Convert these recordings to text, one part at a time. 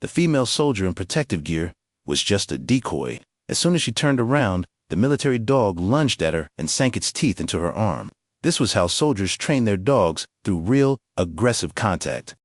The female soldier in protective gear was just a decoy. As soon as she turned around, the military dog lunged at her and sank its teeth into her arm. This was how soldiers train their dogs, through real, aggressive contact.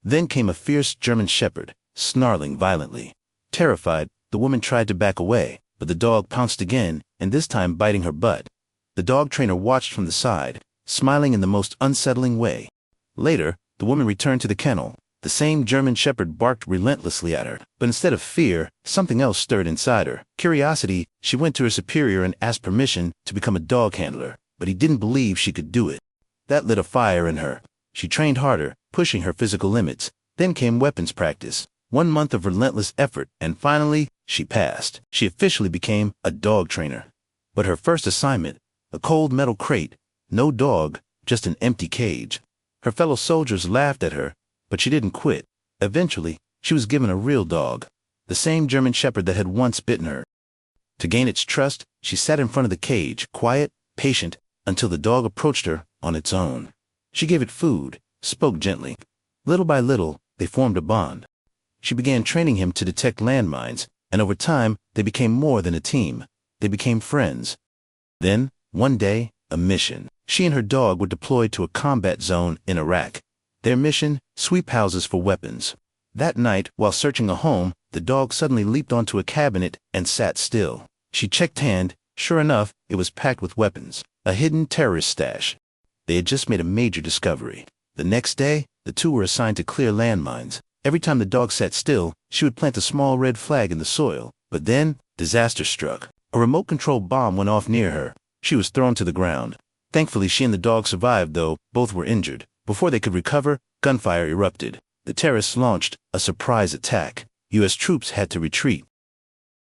Then came a fierce German shepherd, snarling violently. Terrified, the woman tried to back away, but the dog pounced again, and this time biting her butt. The dog trainer watched from the side, smiling in the most unsettling way. Later, the woman returned to the kennel. The same German shepherd barked relentlessly at her, but instead of fear, something else stirred inside her. Curiosity, she went to her superior and asked permission to become a dog handler, but he didn't believe she could do it. That lit a fire in her. She trained harder, pushing her physical limits. Then came weapons practice. 1 month of relentless effort, and finally, she passed. She officially became a dog trainer. But her first assignment, a cold metal crate, no dog, just an empty cage. Her fellow soldiers laughed at her, but she didn't quit. Eventually, she was given a real dog, the same German shepherd that had once bitten her. To gain its trust, she sat in front of the cage, quiet, patient, until the dog approached her on its own. She gave it food, spoke gently. Little by little, they formed a bond. She began training him to detect landmines, and over time, they became more than a team. They became friends. Then, one day, a mission. She and her dog were deployed to a combat zone in Iraq. Their mission, sweep houses for weapons. That night, while searching a home, the dog suddenly leaped onto a cabinet and sat still. She checked hand. Sure enough, it was packed with weapons, a hidden terrorist stash. They had just made a major discovery. The next day, the two were assigned to clear landmines. Every time the dog sat still, she would plant a small red flag in the soil. But then, disaster struck. A remote-controlled bomb went off near her. She was thrown to the ground. Thankfully, she and the dog survived, though both were injured. Before they could recover, gunfire erupted. The terrorists launched a surprise attack. U.S. troops had to retreat.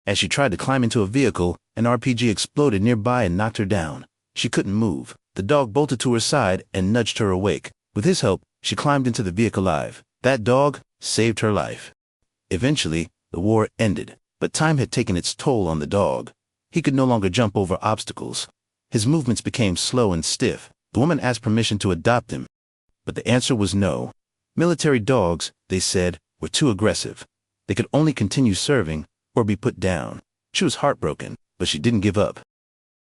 As she tried to climb into a vehicle, an RPG exploded nearby and knocked her down. She couldn't move. The dog bolted to her side and nudged her awake. With his help, she climbed into the vehicle alive. That dog saved her life. Eventually, the war ended, but time had taken its toll on the dog. He could no longer jump over obstacles. His movements became slow and stiff. The woman asked permission to adopt him, but the answer was no. Military dogs, they said, were too aggressive. They could only continue serving or be put down. She was heartbroken, but she didn't give up.